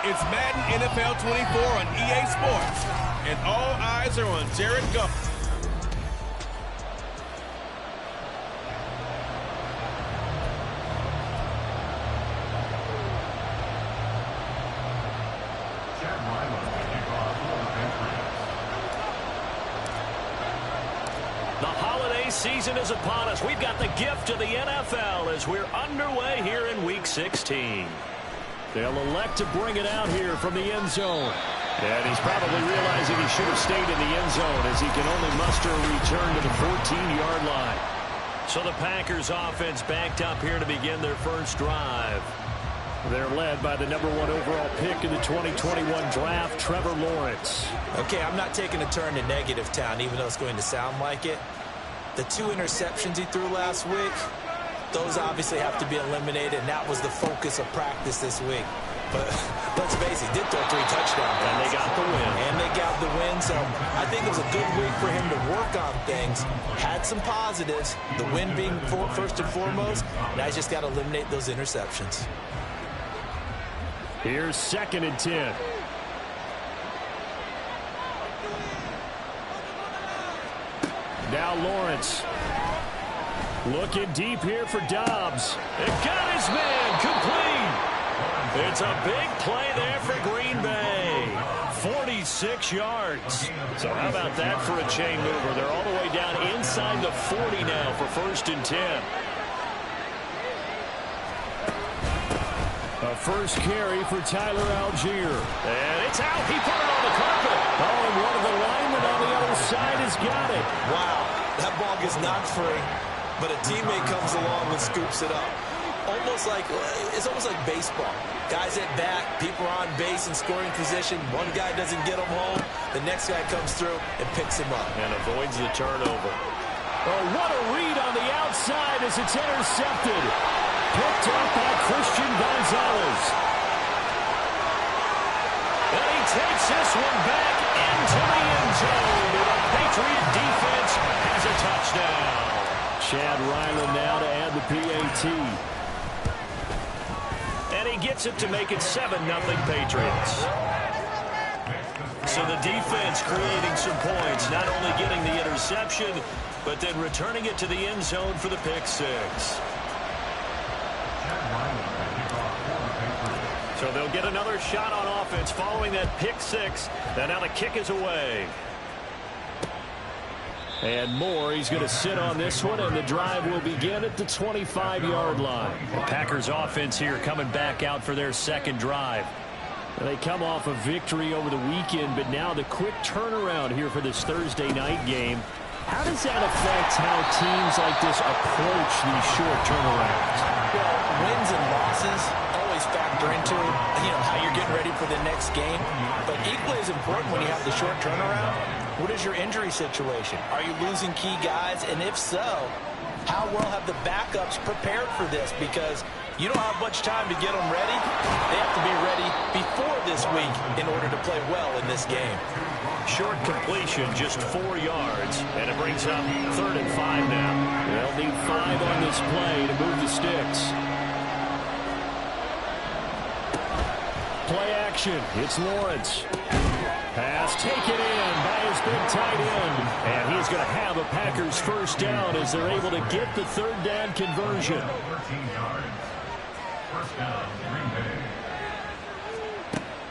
It's Madden NFL 24 on EA Sports, and all eyes are on Jared Goff. The holiday season is upon us. We've got the gift of the NFL as we're underway here in Week 16. They'll elect to bring it out here from the end zone. And he's probably realizing he should have stayed in the end zone as he can only muster a return to the 14-yard line. So the Packers offense backed up here to begin their first drive. They're led by the #1 overall pick in the 2021 draft, Trevor Lawrence. Okay, I'm not taking a turn to negative town, even though it's going to sound like it. The 2 interceptions he threw last week, those obviously have to be eliminated, and that was the focus of practice this week. But let's face it, he did throw 3 touchdowns. And they got the win. So I think it was a good week for him to work on things. Had some positives, the win being first and foremost. Now he's just got to eliminate those interceptions. Here's 2nd and 10. Now Lawrence. Looking deep here for Dobbs. It got his man complete. It's a big play there for Green Bay. 46 yards. So how about that for a chain mover? They're all the way down inside the 40 now for 1st and 10. A first carry for Tyler Algier. And it's out. He put it on the carpet. Oh, and one of the linemen on the other side has got it. Wow, that ball gets knocked free, but a teammate comes along and scoops it up. It's almost like baseball. Guys at bat, people are on base in scoring position. One guy doesn't get him home. The next guy comes through and picks him up. And avoids the turnover. Oh, what a read on the outside as it's intercepted. Picked up by Christian Gonzalez. And he takes this one back into the end zone. The Patriot defense has a touchdown. Chad Ryland now to add the PAT. And he gets it to make it 7-0 Patriots. So the defense creating some points, not only getting the interception, but then returning it to the end zone for the pick 6. So they'll get another shot on offense following that pick 6. And now the kick is away. And Moore, he's going to sit on this one, and the drive will begin at the 25-yard line. The Packers offense here coming back out for their 2nd drive. They come off a victory over the weekend, but now the quick turnaround here for this Thursday night game. How does that affect how teams like this approach these short turnarounds? Well, wins and losses always factor into, how you're getting ready for the next game. But equally as important when you have the short turnaround, what is your injury situation? Are you losing key guys? And if so, how well have the backups prepared for this? Because you don't have much time to get them ready. They have to be ready before this week in order to play well in this game. Short completion, just 4 yards, and it brings up 3rd and 5 now. They'll need 5 on this play to move the sticks. Play action. It's Lawrence. Pass taken in by his big tight end. And he's going to have a Packers first down as they're able to get the 3rd down conversion.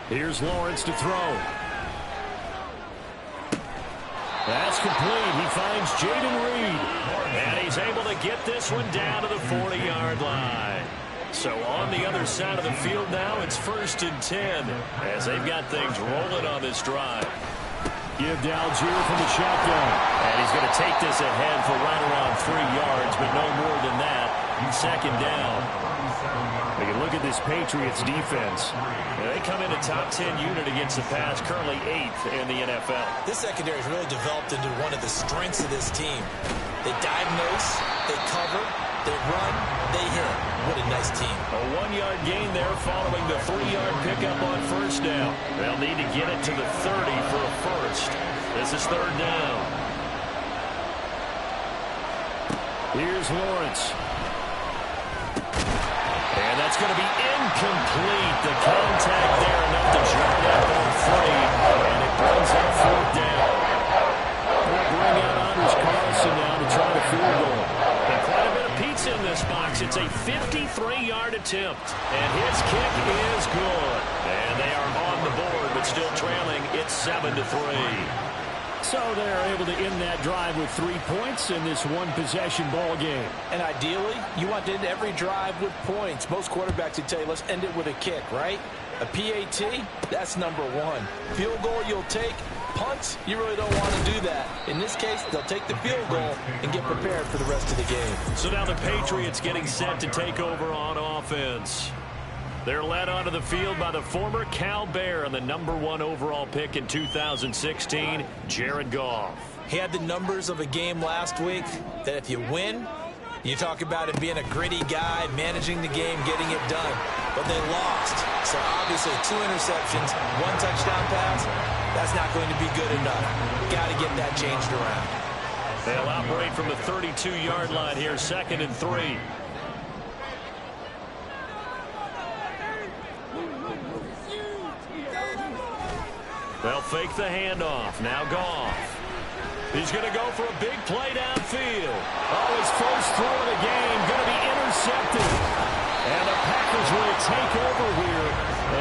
Here's Lawrence to throw. That's complete. He finds Jaden Reed. And he's able to get this one down to the 40-yard line. So on the other side of the field now, it's 1st and 10 as they've got things rolling on this drive. Give to Algier from the shotgun. And he's going to take this ahead for right around 3 yards, but no more than that. 2nd down. We can look at this Patriots defense. They come in a top 10 unit against the pass, currently 8th in the NFL. This secondary has really developed into one of the strengths of this team. They diagnose, they cover, they run, they hit. What a nice team. A 1-yard gain there following the 3-yard pickup on 1st down. They'll need to get it to the 30 for a first. This is 3rd down. Here's Lawrence. And that's going to be incomplete. The contact there, left to short out on 3, and it brings up 4th down. They'll bring out Anders Carlson now to try the field goal. And quite a bit of pizza in this box. It's a 53-yard attempt, and his kick is good. And they are on the board, but still trailing. It's 7-3. So they're able to end that drive with 3 points in this one-possession ball game. And ideally, you want to end every drive with points. Most quarterbacks would tell you, let's end it with a kick, right? A PAT, that's number 1. Field goal you'll take. Punts, you really don't want to do that. In this case, they'll take the field goal and get prepared for the rest of the game. So now the Patriots getting set to take over on offense. They're led onto the field by the former Cal Bear and the #1 overall pick in 2016, Jared Goff. He had the numbers of a game last week that if you win, you talk about him being a gritty guy, managing the game, getting it done. But they lost. So obviously 2 interceptions, 1 touchdown pass, that's not going to be good enough. Got to get that changed around. They'll operate from the 32-yard line here, 2nd and 3. They'll fake the handoff. Now Goff. He's going to go for a big play downfield. Oh, his first throw of the game going to be intercepted. And the Packers will take over here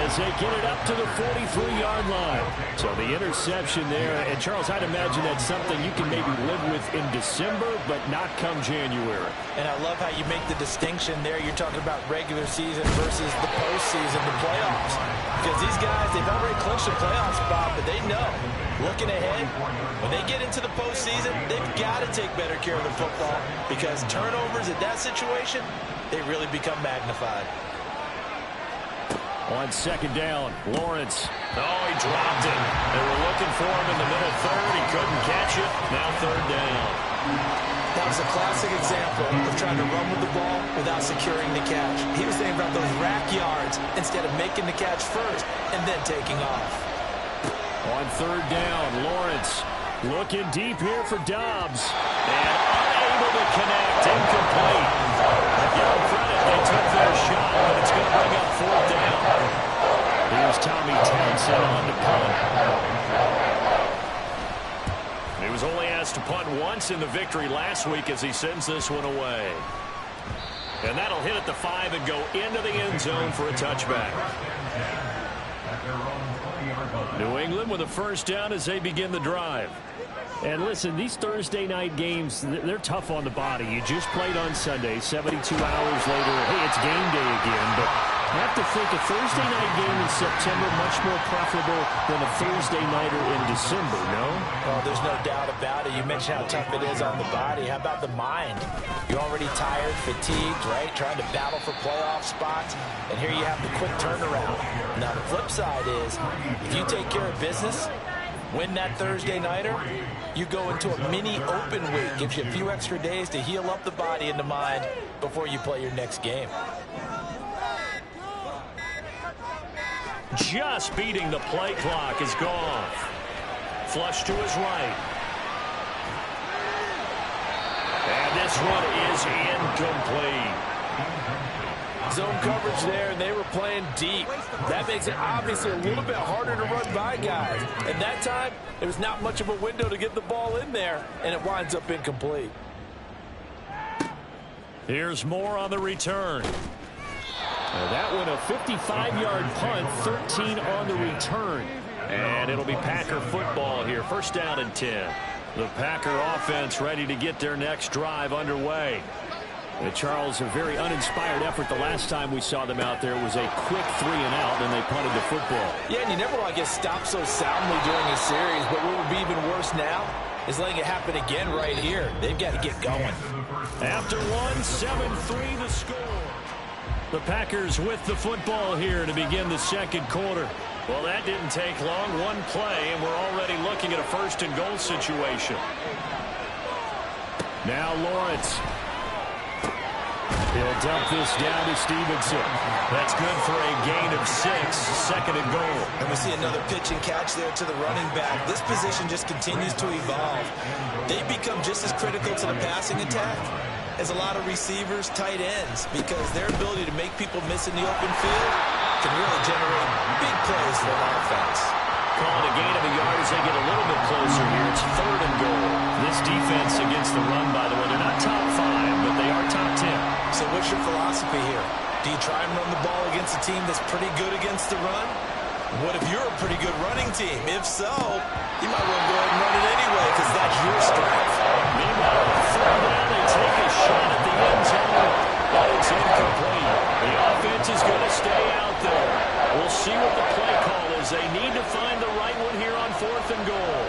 as they get it up to the 43-yard line. So the interception there. And, Charles, I'd imagine that's something you can maybe live with in December, but not come January. And I love how you make the distinction there. You're talking about regular season versus the postseason, the playoffs. Because these guys, they've already clinched a playoff spot, but they know, looking ahead, when they get into the postseason, they've got to take better care of the football because turnovers in that situation, they really become magnified. On 2nd down, Lawrence. Oh, he dropped it. They were looking for him in the middle third. He couldn't catch it. Now 3rd down. That was a classic example of trying to run with the ball without securing the catch. He was thinking about those rack yards instead of making the catch first and then taking off. On 3rd down, Lawrence looking deep here for Dobbs. And unable to connect. Incomplete. Give them credit. They took their shot, but it's going to bring up 4th down. Here's Tommy Townsend on the punt. He was only asked to punt once in the victory last week as he sends this one away. And that'll hit at the 5 and go into the end zone for a touchback. New England with a 1st down as they begin the drive. And listen, these Thursday night games, they're tough on the body. You just played on Sunday, 72 hours later. Hey, it's game day again. But I have to think a Thursday night game in September much more preferable than a Thursday nighter in December, no? Well, there's no doubt about it. You mentioned how tough it is on the body. How about the mind? You're already tired, fatigued, right? Trying to battle for playoff spots. And here you have the quick turnaround. Now, the flip side is, if you take care of business, win that Thursday nighter, you go into a mini open week. Gives you a few extra days to heal up the body and the mind before you play your next game. Just beating the play clock is Goff. Flush to his right. And this one is incomplete. Zone coverage there, and they were playing deep. That makes it obviously a little bit harder to run by guys. And that time, there was not much of a window to get the ball in there, and it winds up incomplete. Here's more on the return. That one a 55-yard punt, 13 on the return. And it'll be Packer football here, 1st down and 10. The Packer offense ready to get their next drive underway. Charles, a very uninspired effort the last time we saw them out there. It was a quick 3 and out, and they punted the football. Yeah, and you never want to get stopped so soundly during a series, but what would be even worse now is letting it happen again right here. They've got to get going. After 7-3 the score. The Packers with the football here to begin the 2nd quarter. Well, that didn't take long. One play, and we're already looking at a 1st and goal situation. Now Lawrence. He'll dump this down to Stevenson. That's good for a gain of 6, 2nd and goal. And we see another pitch and catch there to the running back. This position just continues to evolve. They become just as critical to the passing attack as a lot of receivers, tight ends, because their ability to make people miss in the open field can really generate big plays for an offense. Calling a gain of a yard as they get a little bit closer here. It's 3rd and goal. This defense against the run, by the way, they're not top 5, but they are top 10. So what's your philosophy here? Do you try and run the ball against a team that's pretty good against the run? What if you're a pretty good running team? If so, you might want to go ahead and run it anyway because that's your strength. Meanwhile, 3rd down, they take a shot at the end zone, but it's incomplete. The offense is going to stay out there. We'll see what the play call is. They need to find the right one here on 4th and goal.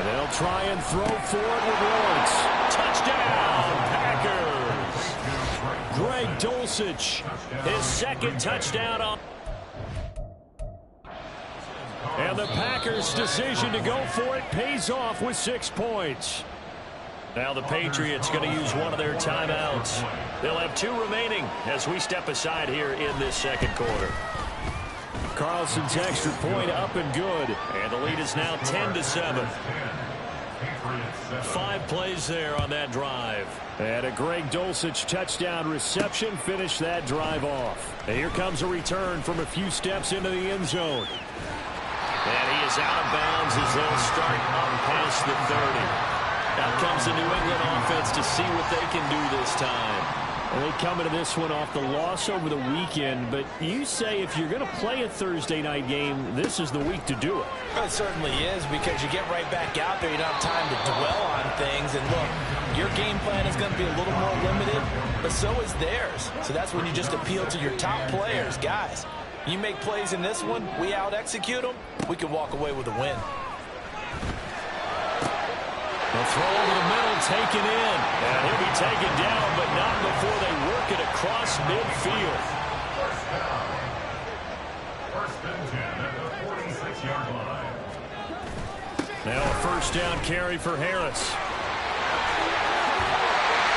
And they'll try and throw for it with Lawrence. Touchdown, Packers. Greg Dulcich, his 2nd touchdown on. And the Packers' decision to go for it pays off with 6 points. Now the Patriots going to use one of their timeouts. They'll have 2 remaining as we step aside here in this 2nd quarter. Carlson's extra point up and good. And the lead is now 10-7. 5 plays there on that drive. And a Greg Dulcich touchdown reception finished that drive off. And here comes a return from a few steps into the end zone. And he is out of bounds as they'll start on past the 30. Out comes the New England offense to see what they can do this time. Well, they come into this one off the loss over the weekend, but you say if you're going to play a Thursday night game, this is the week to do it. Well, it certainly is because you get right back out there. You don't have time to dwell on things. And look, your game plan is going to be a little more limited, but so is theirs. So that's when you just appeal to your top players. Guys, you make plays in this one, we out-execute them, we can walk away with a win. The throw over the middle, taken in. And he'll be taken down, but not before they work it across midfield. First and 10 at the 46-yard line. Now a 1st down carry for Harris.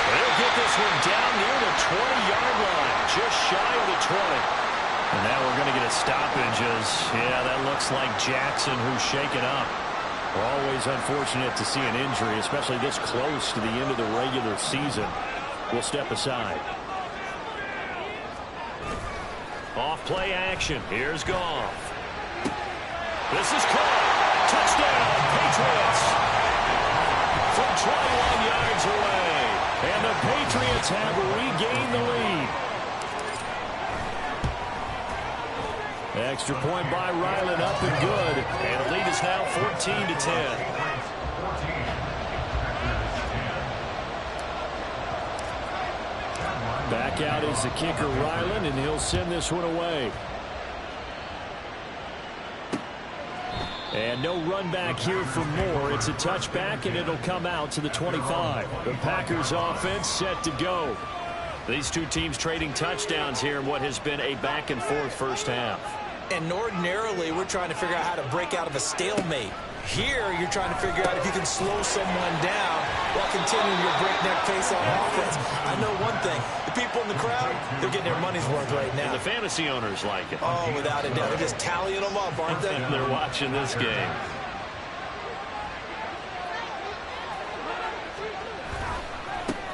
They'll get this one down near the 20-yard line, just shy of the 20. And now we're going to get a stoppage as, yeah, that looks like Jackson who's shaken up. We're always unfortunate to see an injury, especially this close to the end of the regular season. We'll step aside. Off play action. Here's Goff. This is caught. Touchdown, Patriots. From 21 yards away. And the Patriots have regained the lead. Extra point by Ryland, up and good. And the lead is now 14-10. Back out is the kicker, Ryland, and he'll send this one away. And no run back here for more. It's a touchback, and it'll come out to the 25. The Packers offense set to go. These two teams trading touchdowns here in what has been a back-and-forth first half. And ordinarily, we're trying to figure out how to break out of a stalemate. Here, you're trying to figure out if you can slow someone down while continuing your breakneck pace on offense. I know one thing. The people in the crowd, they're getting their money's worth right now. And the fantasy owners like it. Oh, without a doubt. They're just tallying them up, aren't they? They're watching this game.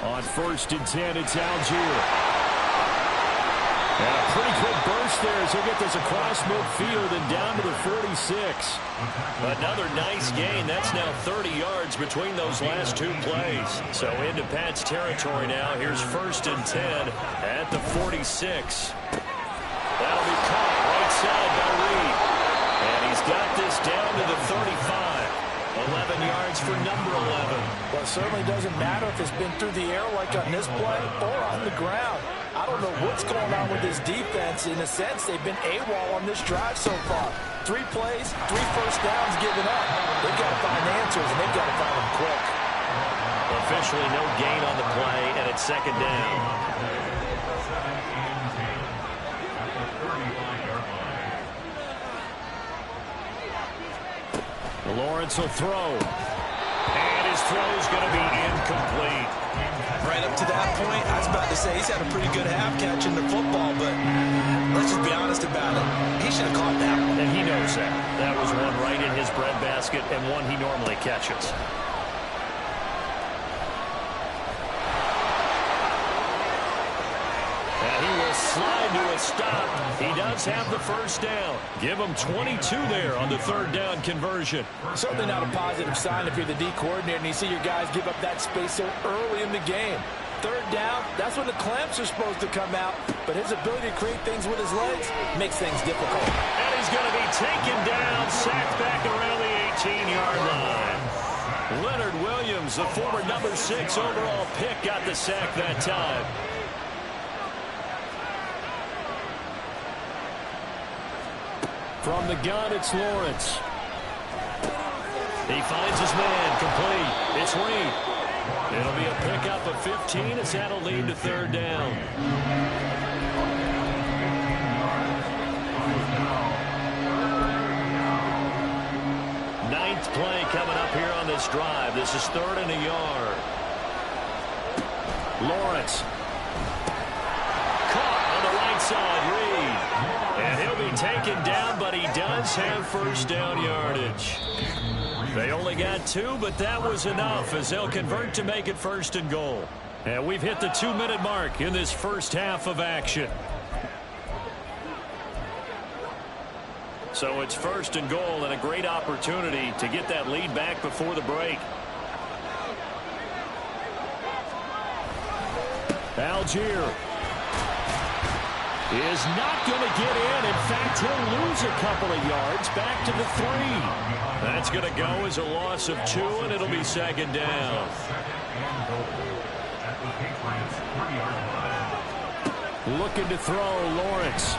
On 1st and 10, it's Algier. And a pretty quick burst there as he'll get this across midfield and down to the 46. Another nice gain. That's now 30 yards between those last 2 plays. So into Pat's territory now. Here's 1st and 10 at the 46. That'll be caught right side by Reed. And he's got this down to the 35. 11 yards for number 11. Well, it certainly doesn't matter if it's been through the air like on this play or on the ground. I don't know what's going on with this defense. In a sense, they've been AWOL on this drive so far. 3 plays, 3 first downs given up. They've got to find answers, and they've got to find them quick. Officially no gain on the play, and it's 2nd down. Lawrence will throw. And his throw is going to be incomplete. Right up to that point, I was about to say he's had a pretty good half catching the football, but let's just be honest about it. He should have caught that one. And he knows that. That was one right in his breadbasket and one he normally catches. And he will slide to a stop. He does have the first down. Give him 22 there on the third down conversion. Certainly not a positive sign if you're the D coordinator and you see your guys give up that space so early in the game. Third down, that's when the clamps are supposed to come out, but his ability to create things with his legs makes things difficult. And he's going to be taken down, sacked back around the 18-yard line. Leonard Williams, the former number 6 overall pick, got the sack that time. From the gun, it's Lawrence. He finds his man, complete. It's Reed. It'll be a pickup of 15 as that'll lead to third down. Ninth play coming up here on this drive. This is 3rd and a yard. Lawrence. Caught on the right side, Reed. And he'll be taken down, but he does have first down yardage. They only got 2, but that was enough as they'll convert to make it 1st and goal. And we've hit the 2-minute mark in this first half of action. So it's 1st and goal and a great opportunity to get that lead back before the break. Algier is not going to get in. In fact, he'll lose a couple of yards back to the 3. That's going to go as a loss of 2, and it'll be 2nd down. Looking to throw, Lawrence.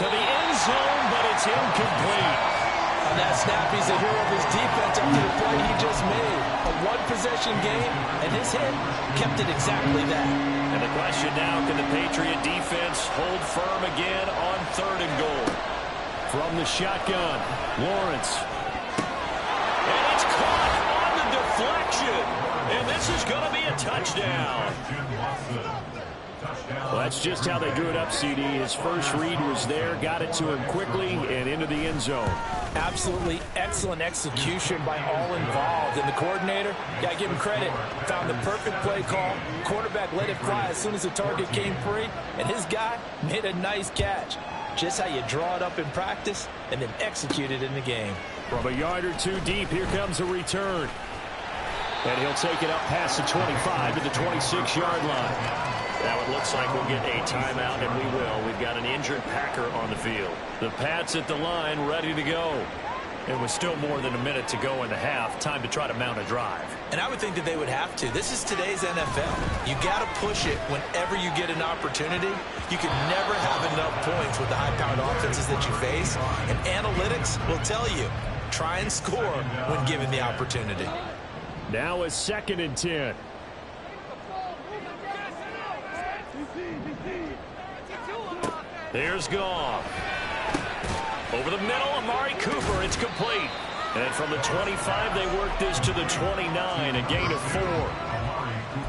To the end zone, but it's incomplete. On that snap, he's a hero of his defense up to the play he just made. A one-possession game, and his hit kept it exactly that. And the question now, can the Patriot defense hold firm again on 3rd and goal? From the shotgun, Lawrence. And it's caught on the deflection. And this is going to be a touchdown. Well, that's just how they drew it up, CD. His first read was there, got it to him quickly, and into the end zone. Absolutely excellent execution by all involved. And the coordinator, got to give him credit, found the perfect play call. Quarterback let it fly as soon as the target came free, and his guy made a nice catch. Just how you draw it up in practice and then execute it in the game. From a yard or 2 deep, here comes a return. And he'll take it up past the 25 to the 26-yard line. Now it looks like we'll get a timeout, and we will. We've got an injured Packer on the field. The Pats at the line, ready to go. And with still more than a minute to go in the half, time to try to mount a drive. And I would think that they would have to. This is today's NFL. You got to push it whenever you get an opportunity. You can never have enough points with the high-powered offenses that you face. And analytics will tell you, try and score when given the opportunity. Now is 2nd and 10. Here's Goff. Over the middle, Amari Cooper. It's complete. And from the 25, they work this to the 29, a gain of 4.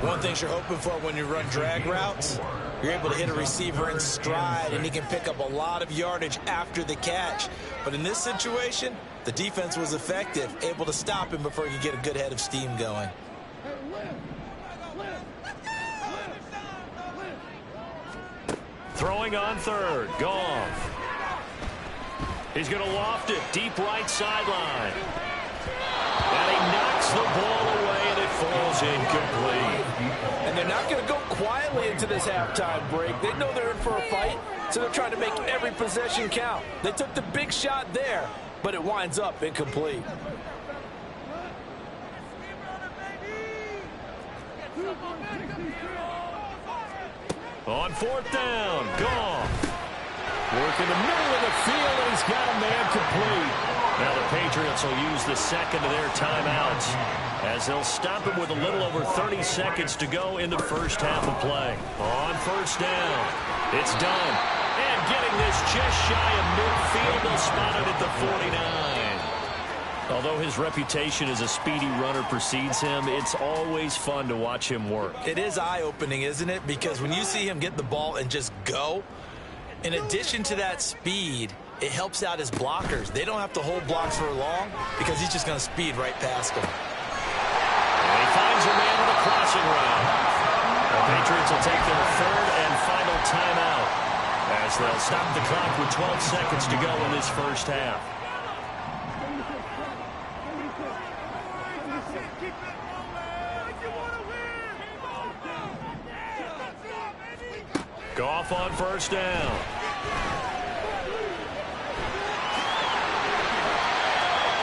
One thing you're hoping for when you run drag routes, you're able to hit a receiver in stride, and he can pick up a lot of yardage after the catch. But in this situation, the defense was effective, able to stop him before he could get a good head of steam going. Throwing on 3rd, Goff. He's going to loft it deep right sideline. And he knocks the ball away, and it falls incomplete. And they're not going to go quietly into this halftime break. They know they're in for a fight, so they're trying to make every possession count. They took the big shot there, but it winds up incomplete. On 4th down, Goff. Work in the middle of the field, and he's got a man complete. Now the Patriots will use the second of their timeouts as they'll stop him with a little over 30 seconds to go in the first half of play. On 1st down, it's done. And getting this just shy of midfield, they'll spot it at the 49. Although his reputation as a speedy runner precedes him, it's always fun to watch him work. It is eye-opening, isn't it? Because when you see him get the ball and just go, in addition to that speed, it helps out his blockers. They don't have to hold blocks for long because he's just going to speed right past them. And he finds a man in the crossing route. Patriots will take their third and final timeout as they'll stop the clock with 12 seconds to go in this first half. Goff on first down.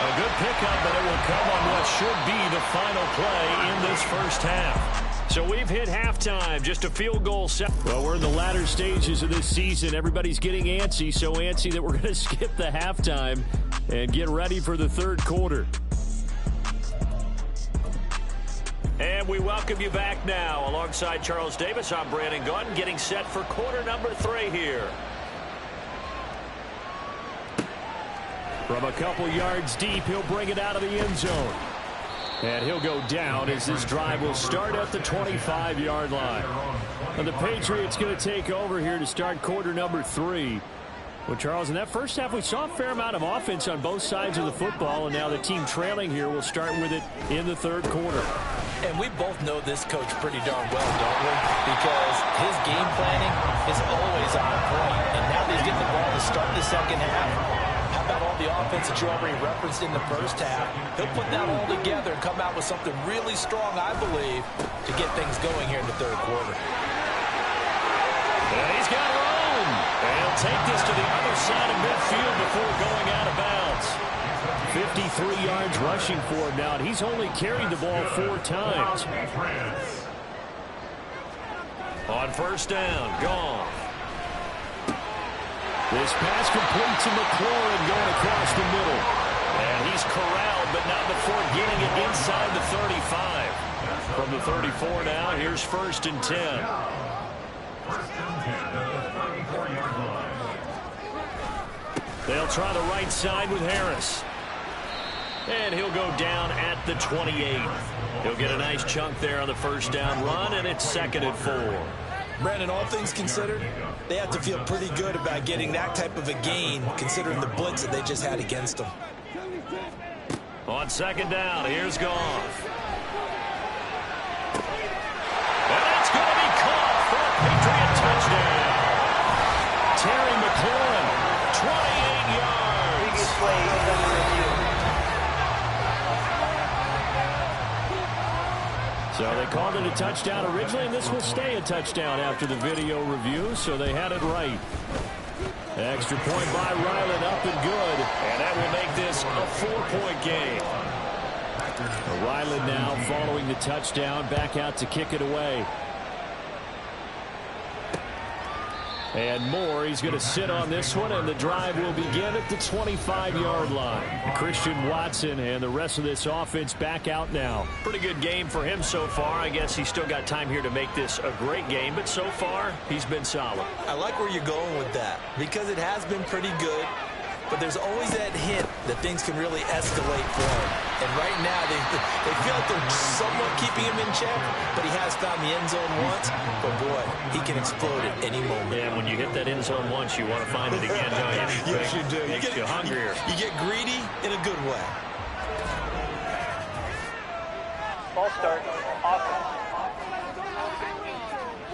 A good pickup, but it will come on what should be the final play in this first half. So we've hit halftime, just a field goal set. Well, we're in the latter stages of this season. Everybody's getting antsy, so antsy that we're going to skip the halftime and get ready for the third quarter. And we welcome you back now. Alongside Charles Davis, I'm Brandon Gaudin, getting set for quarter number 3 here. From a couple yards deep, he'll bring it out of the end zone. And he'll go down as this drive will start at the 25-yard line. And the Patriots going to take over here to start quarter number 3. Well, Charles, in that first half, we saw a fair amount of offense on both sides of the football, and now the team trailing here will start with it in the third quarter. And we both know this coach pretty darn well, don't we? Because his game planning is always on point. And now that he's getting the ball to start the second half, how about all the offense that you already referenced in the first half? He'll put that all together and come out with something really strong, I believe, to get things going here in the third quarter. And he's got room. And he'll take this to the other side of midfield before going out of bounds. 53 yards rushing for him now, and he's only carried the ball 4 times. On first down, Goff. This pass complete to McLaurin going across the middle. And he's corralled, but not before getting it inside the 35. From the 34 now, here's first and 10. They'll try the right side with Harris. And he'll go down at the 28. He'll get a nice chunk there on the first down run, and it's 2nd and 4. Brandon, all things considered, they have to feel pretty good about getting that type of a gain, considering the blitz that they just had against them. On second down, here's Goff. And that's going to be caught for a Patriot touchdown. Terry McLaurin, 28 yards. So they called it a touchdown originally, and this will stay a touchdown after the video review, so they had it right. Extra point by Ryland, up and good, and that will make this a 4-point game. Ryland now following the touchdown, back out to kick it away. And Moore, he's going to sit on this one, and the drive will begin at the 25-yard line. Christian Watson and the rest of this offense back out now. Pretty good game for him so far. I guess he's still got time here to make this a great game, but so far, he's been solid. I like where you're going with that, because it has been pretty good, but there's always that hint that things can really escalate for him. And right now, they feel like they're somewhat keeping him in check, but he has found the end zone once. But, boy, he can explode at any moment. Yeah, when you hit that end zone once, you want to find it again, don't you? Yes, you do. Makes you hungrier. You get greedy in a good way. Ball start. Offense.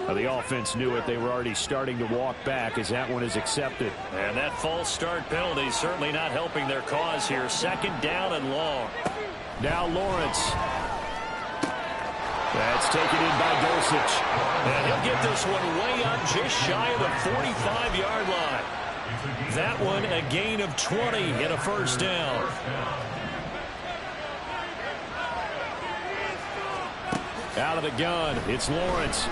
The offense knew it. They were already starting to walk back as that one is accepted. And that false start penalty certainly not helping their cause here. 2nd down and long. Now Lawrence. That's taken in by Dulcich. And he'll get this one way up just shy of the 45-yard line. That one a gain of 20 and a first down. Out of the gun, it's Lawrence.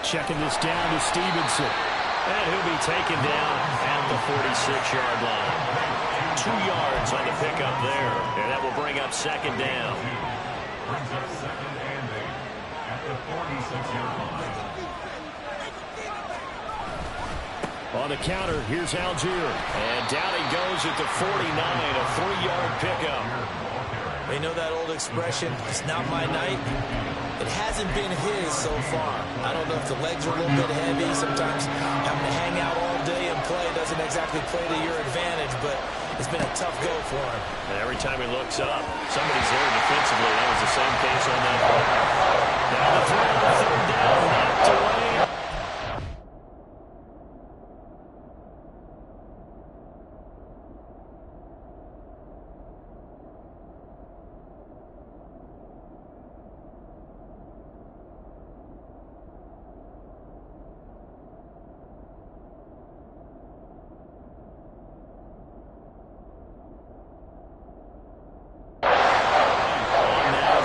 Checking this down to Stevenson. And he'll be taken down at the 46-yard line. 2 yards on the pickup there. And that will bring up 2nd down. Brings up 2nd and 8 at the 46-yard line. On the counter, here's Algier. And down he goes at the 49, a 3-yard pickup. They know that old expression, it's not my night. It hasn't been his so far. I don't know if the legs are a little bit heavy. Sometimes having to hang out all day and play doesn't exactly play to your advantage, but It's been a tough go for him. And every time he looks up, somebody's there defensively. That was the same case on that play. Now the throw on third down, knocked away.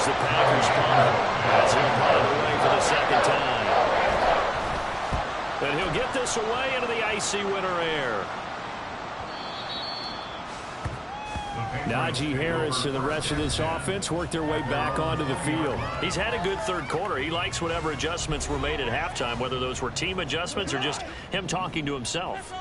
The Packers punt. That's him punted away for the second time. And he'll get this away into the icy winter air. Najee Harris and the rest of this offense work their way back onto the field. He's had a good third quarter. He likes whatever adjustments were made at halftime, whether those were team adjustments or just him talking to himself.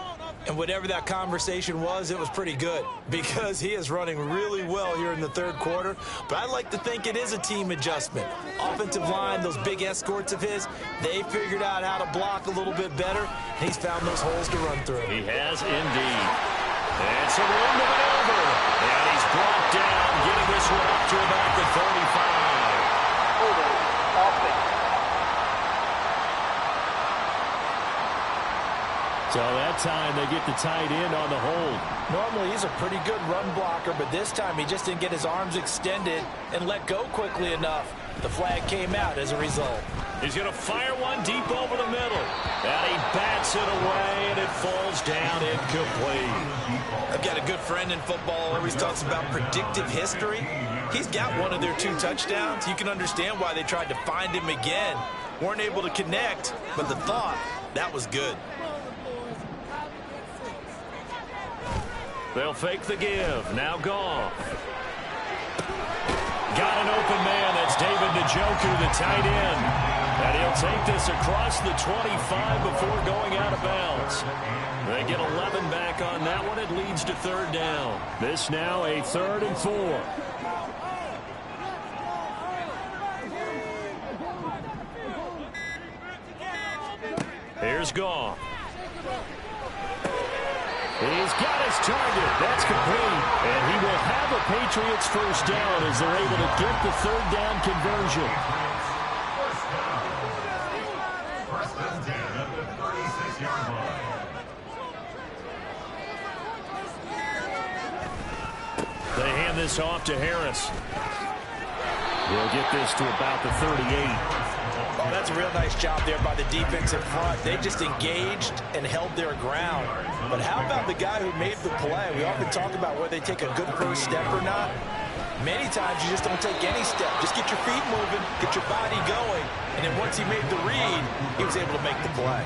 And whatever that conversation was, it was pretty good because he is running really well here in the third quarter. But I like to think it is a team adjustment. Offensive line, those big escorts of his, they figured out how to block a little bit better. And he's found those holes to run through. He has indeed. And some room to maneuver. And he's brought down, getting this one up to about the 35. Holding offense. So that time they get the tight end on the hold. Normally he's a pretty good run blocker, but this time he just didn't get his arms extended and let go quickly enough. The flag came out as a result. He's going to fire one deep over the middle. And he bats it away, and it falls down incomplete. I've got a good friend in football, always talks about predictive history. He's got one of their 2 touchdowns. You can understand why they tried to find him again. Weren't able to connect, but the thought, that was good. They'll fake the give. Now Goff. Got an open man. That's David Njoku, the tight end. And he'll take this across the 25 before going out of bounds. They get 11 back on that one. It leads to third down. This now a 3rd and 4. Here's Goff. He's got his target. That's complete. And he will have a Patriots first down as they're able to get the third down conversion. First and 10 at the 36-yard line. They hand this off to Harris. He'll get this to about the 38. Oh, that's a real nice job there by the defense in front. They just engaged and held their ground. But how about the guy who made the play? We often talk about whether they take a good first step or not. Many times you just don't take any step. Just get your feet moving, get your body going. And then once he made the read, he was able to make the play.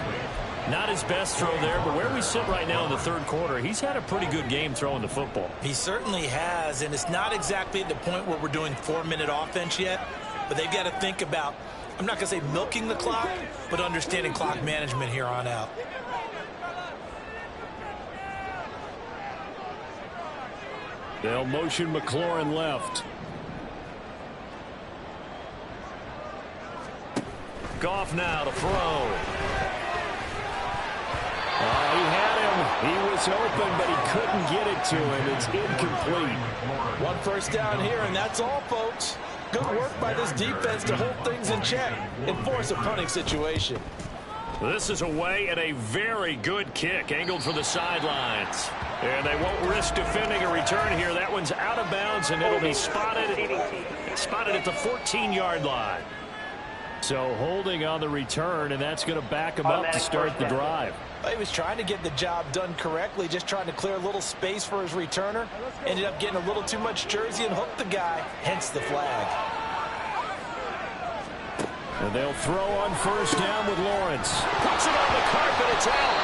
Not his best throw there, but where we sit right now in the third quarter, he's had a pretty good game throwing the football. He certainly has, and it's not exactly at the point where we're doing 4-minute offense yet, but they've got to think about, I'm not going to say milking the clock, but understanding clock management here on out. They'll motion McLaurin left. Goff now to throw. He had him. He was open, but he couldn't get it to him. It's incomplete. 1 first down here, and that's all, folks. Good work by this defense to hold things in check and force a punting situation. This is away and a very good kick angled for the sidelines. And they won't risk defending a return here. That one's out of bounds, and it'll be spotted at the 14-yard line. So holding on the return, and that's going to back him up to start the drive. He was trying to get the job done correctly, just trying to clear a little space for his returner. Ended up getting a little too much jersey and hooked the guy, hence the flag. And they'll throw on first down with Lawrence. Puts it on the carpet, it's out.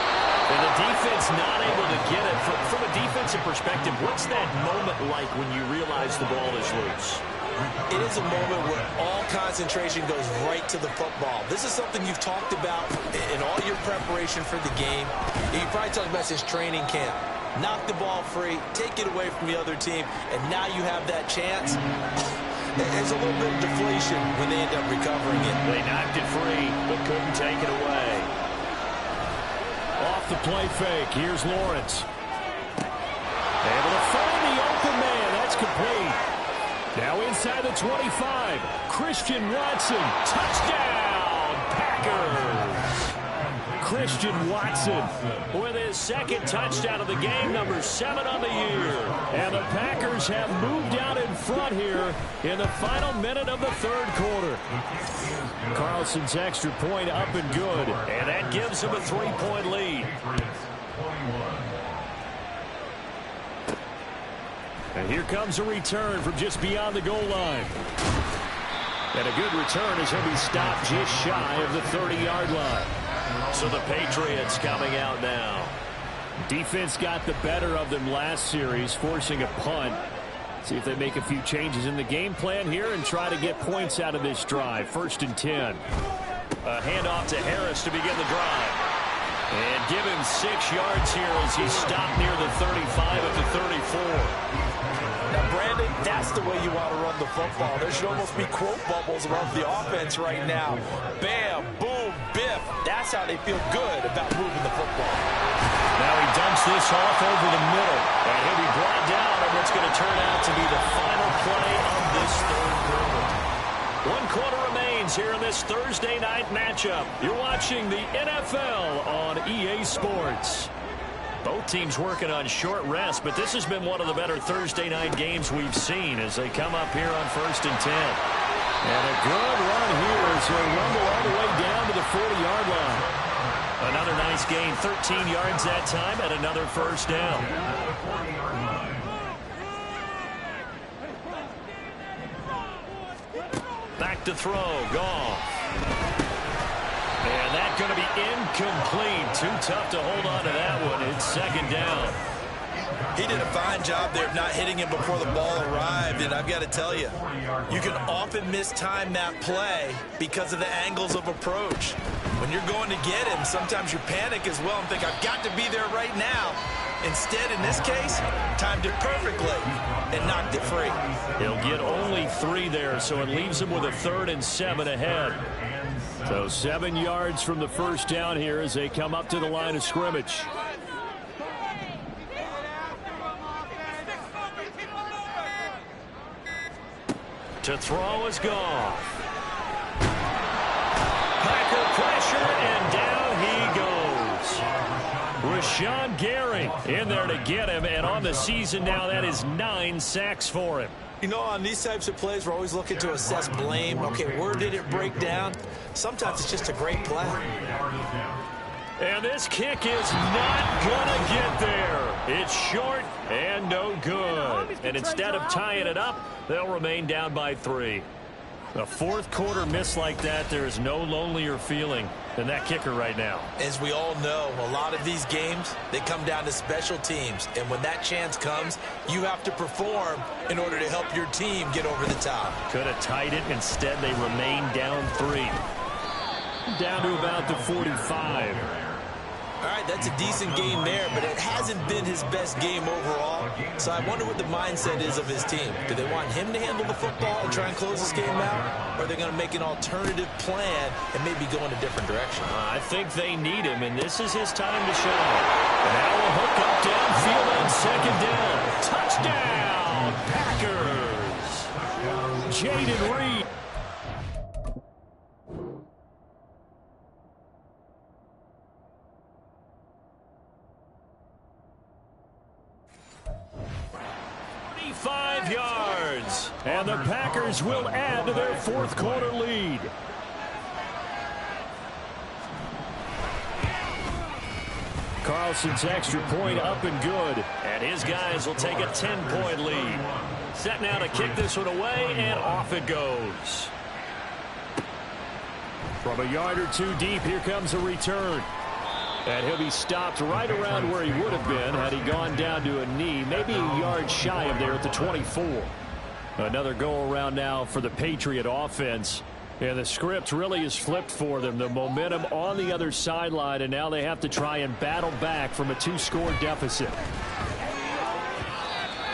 And the defense not able to get it. From a defensive perspective, what's that moment like when you realize the ball is loose? It is a moment where all concentration goes right to the football. This is something you've talked about in all your preparation for the game. You probably talked about since training camp. Knock the ball free, take it away from the other team, and now you have that chance. There's a little bit of deflation when they end up recovering it. They knocked it free, but couldn't take it away. Off the play fake, here's Lawrence. Able to inside the 25. Christian Watson, touchdown, Packers. Christian Watson with his second touchdown of the game, number 7 on the year. And the Packers have moved out in front here in the final minute of the third quarter. Carlson's extra point up and good, and that gives him a 3-point lead. And here comes a return from just beyond the goal line. And a good return as he'll be stopped just shy of the 30-yard line. So the Patriots coming out now. Defense got the better of them last series, forcing a punt. See if they make a few changes in the game plan here and try to get points out of this drive. 1st and 10. A handoff to Harris to begin the drive. And give him 6 yards here as he's stopped near the 35 at the 34. Now, Brandon, that's the way you want to run the football. There should almost be quote bubbles around the offense right now. Bam, boom, biff. That's how they feel good about moving the football. Now he dumps this off over the middle. And he'll be brought down on what's going to turn out to be the final play of this third quarter. 1 quarter remains here in this Thursday night matchup. You're watching the NFL on EA Sports. Both teams working on short rest, but this has been one of the better Thursday night games we've seen as they come up here on 1st and 10. And a good run here as he'll rumble all the way down to the 40-yard line. Another nice gain, 13 yards that time, and another first down. Back to throw, Goff. And that's going to be incomplete. Too tough to hold on to that one. It's 2nd down. He did a fine job there of not hitting him before the ball arrived. And I've got to tell you, you can often mistime that play because of the angles of approach. When you're going to get him, sometimes you panic as well and think, I've got to be there right now. Instead, in this case, timed it perfectly and knocked it free. He'll get only 3 there, so it leaves him with a 3rd and 7 ahead. So 7 yards from the first down here as they come up to the line of scrimmage. To throw is Goff. Packer pressure, and down he goes. Rashawn Gary in there to get him, and on the season now, that is 9 sacks for him. You know, on these types of plays, we're always looking to assess blame. Okay, where did it break down? Sometimes it's just a great play. And this kick is not going to get there. It's short and no good. And instead of tying it up, they'll remain down by 3. A fourth quarter miss like that, there is no lonelier feeling than that kicker right now. As we all know, a lot of these games, they come down to special teams. And when that chance comes, you have to perform in order to help your team get over the top. Could have tied it. Instead, they remain down 3. Down to about the 45. All right, that's a decent game there, but it hasn't been his best game overall. So I wonder what the mindset is of his team. Do they want him to handle the football and try and close this game out? Or are they going to make an alternative plan and maybe go in a different direction? I think they need him, and this is his time to shine. And now a hook up downfield on 2nd down. Touchdown, Packers. Jaden Reed. Yards, and the Packers will add to their fourth quarter lead. Carlson's extra point up and good, and his guys will take a 10-point lead. Set now to kick this one away, and off it goes. From a yard or 2 deep, here comes a return. And he'll be stopped right around where he would have been had he gone down to a knee, maybe a yard shy of there at the 24. Another go-around now for the Patriot offense. And the script really is flipped for them. The momentum on the other sideline, and now they have to try and battle back from a 2-score deficit.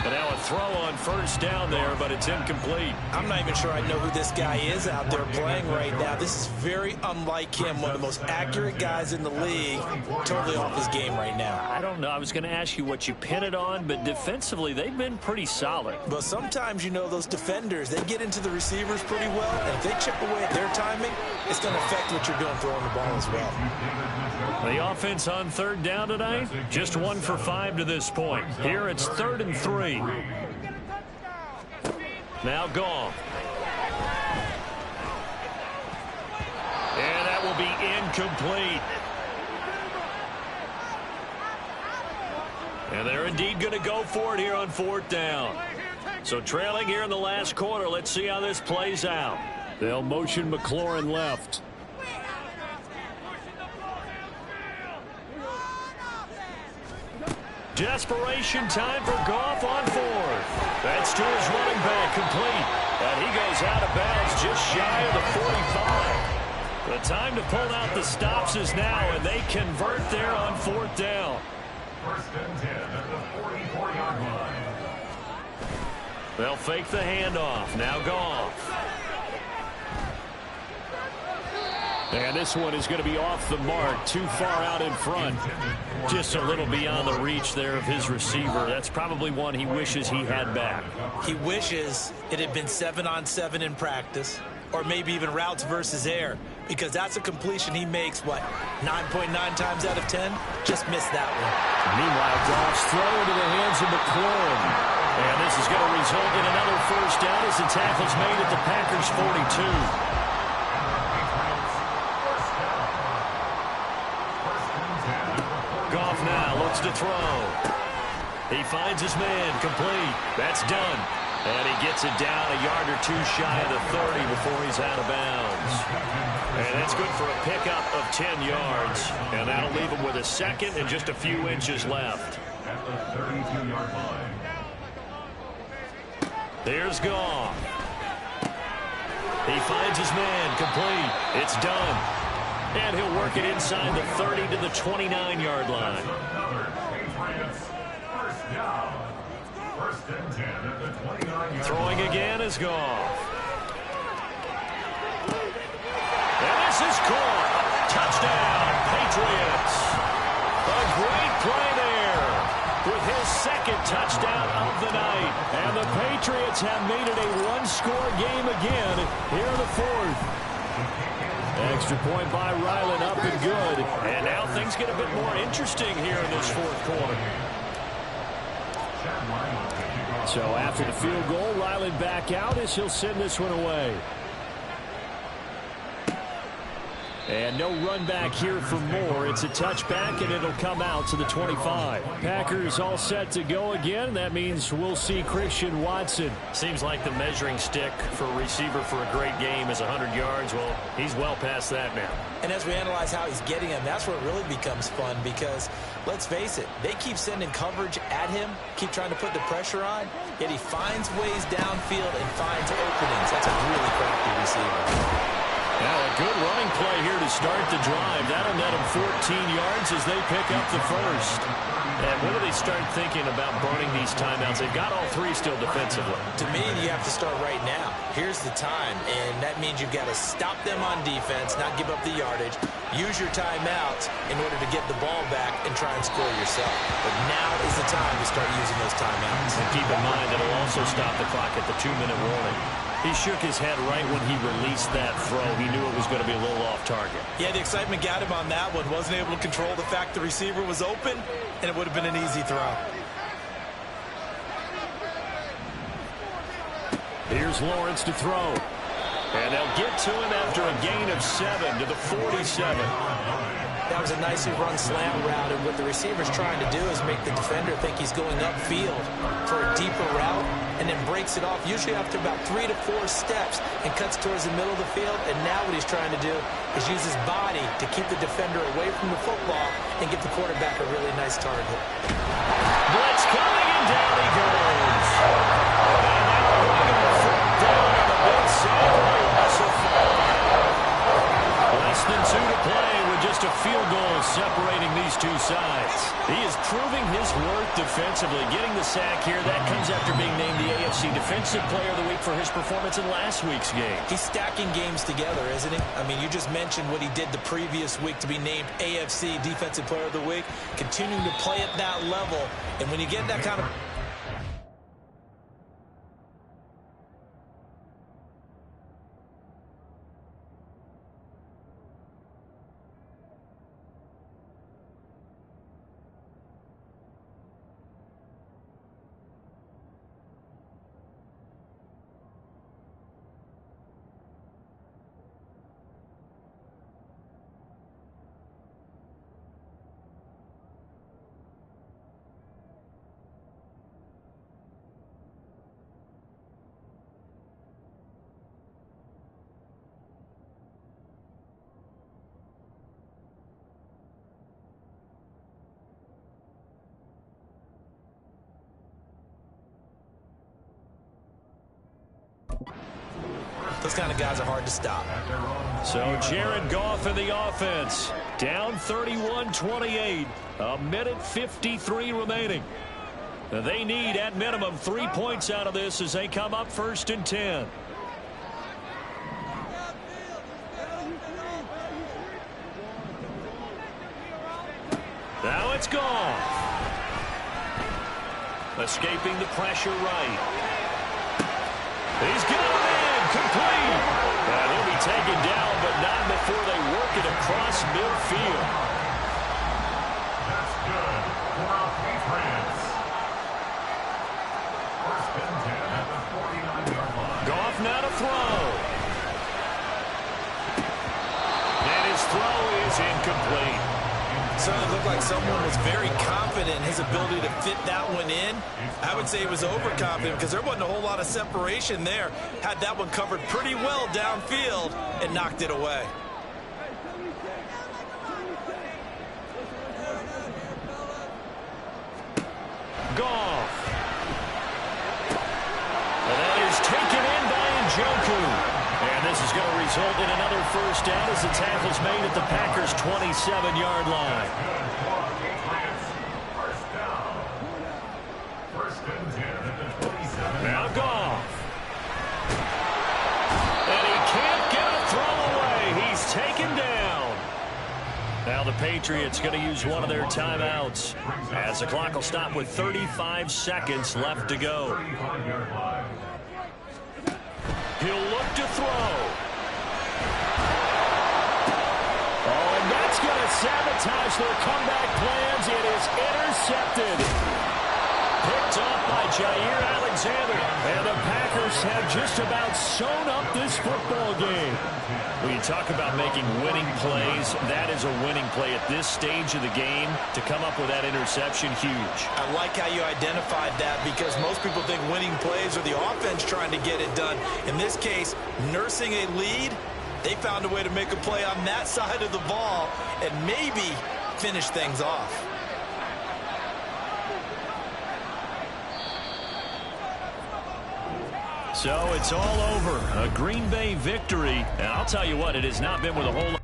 And now a throw on first down there, but it's incomplete. I'm not even sure I know who this guy is out there playing right now. This is very unlike him, one of the most accurate guys in the league, totally off his game right now. I don't know. I was going to ask you what you pin it on, but defensively, they've been pretty solid. But sometimes, you know, those defenders, they get into the receivers pretty well, and if they chip away at their timing, it's going to affect what you're doing throwing the ball as well. The offense on third down tonight, just 1 for 5 to this point. Here it's 3rd and 3. Now Goff. And that will be incomplete. And they're indeed going to go for it here on 4th down. So trailing here in the last quarter, let's see how this plays out. They'll motion McLaurin left. Desperation time for Goff on 4th. That's to his running back, complete. And he goes out of bounds just shy of the 45. The time to pull out the stops is now, and they convert there on 4th down. 1st and 10 at the 44-yard line. They'll fake the handoff. Now Goff. And this one is going to be off the mark, too far out in front. Just a little beyond the reach there of his receiver. That's probably one he wishes he had back. He wishes it had been 7-on-7 in practice, or maybe even routes versus air, because that's a completion he makes, what, 9.9 times out of 10? Just missed that one. Meanwhile, Goff's throw into the hands of McLaurin. And this is going to result in another first down as the tackle's made at the Packers' 42. Goff now looks to throw. He finds his man, complete. That's done. And he gets it down a yard or two shy of the 30 before he's out of bounds. And that's good for a pickup of 10 yards. And that'll leave him with a second and just a few inches left. At the 32-yard line. There's Goff. He finds his man, complete. It's done. And he'll work it inside the 30 to the 29-yard line. First down. 1st and 10 at the 29-yard Throwing again is Goff. And this is caught. Touchdown, Patriots. A great play there with his second touchdown of the night. And the Patriots have made it a one-score game again here in the 4th. Extra point by Ryland, up and good. And now things get a bit more interesting here in this 4th quarter. So after the field goal, Ryland back out as he'll send this one away. And no run back here for more. It's a touchback, and it'll come out to the 25. Packers all set to go again. That means we'll see Christian Watson. Seems like the measuring stick for a receiver for a great game is 100 yards. Well, he's well past that now. And as we analyze how he's getting them, that's where it really becomes fun because, let's face it, they keep sending coverage at him, keep trying to put the pressure on, yet he finds ways downfield and finds openings. That's a really crafty receiver. Now a good running play here to start the drive. That'll net him 14 yards as they pick up the first. And when do they start thinking about burning these timeouts? They've got all three still defensively. To me, you have to start right now. Here's the time, and that means you've got to stop them on defense, not give up the yardage, use your timeouts in order to get the ball back and try and score yourself. But now is the time to start using those timeouts. And keep in mind, it'll also stop the clock at the 2-minute warning. He shook his head right when he released that throw. He knew it was going to be a little off target. Yeah, the excitement got him on that one. Wasn't able to control the fact the receiver was open, and it would have been an easy throw. Here's Lawrence to throw. And they'll get to him after a gain of 7 to the 47. That was a nicely run slant route, and what the receiver's trying to do is make the defender think he's going upfield for a deeper route, and then breaks it off, usually after about 3 to 4 steps, and cuts towards the middle of the field. And now what he's trying to do is use his body to keep the defender away from the football and give the quarterback a really nice target. Blitz coming, and down he goes. And now running the foot down on the big side. Less than 2 to play with just a field goal separating these two sides. He is proving his worth defensively. defensively. Getting the sack here, that comes after being named the AFC Defensive Player of the Week for his performance in last week's game. He's stacking games together, isn't he? I mean, you just mentioned what he did the previous week to be named AFC Defensive Player of the Week. Continuing to play at that level. And when you get that kind of... Those kind of guys are hard to stop. So Jared Goff in the offense. Down 31-28. A minute 53 remaining. They need, at minimum, 3 points out of this as they come up 1st and 10. Now it's Goff. Escaping the pressure right. He's got it in, complete. And he'll be taken down, but not before they work it across midfield. That's good for our Patriots. 1st and 10 at the 49-yard line. Goff now to throw. And his throw is incomplete. Certainly looked like someone was very confident in his ability to fit that one in. I would say he was overconfident because there wasn't a whole lot of separation there. Had that one covered pretty well downfield and knocked it away. Goff. And that is taken in by Njoku. And this is going to result in another 1st down as the tackle's made at the Packers' 27-yard line. Now Goff. And he can't get a throw away. He's taken down. Now the Patriots going to use one of their timeouts as the clock will stop with 35 seconds left to go. He'll look to throw. Oh, and that's going to sabotage their comeback plans. It is intercepted. Picked off by Jair Alexander. And the Packers have just about sewn up this football game. When you talk about making winning plays, that is a winning play at this stage of the game. To come up with that interception, huge. I like how you identified that because most people think winning plays are the offense trying to get it done. In this case, nursing a lead, they found a way to make a play on that side of the ball and maybe finish things off. So it's all over. A Green Bay victory. And I'll tell you what, it has not been with a whole lot.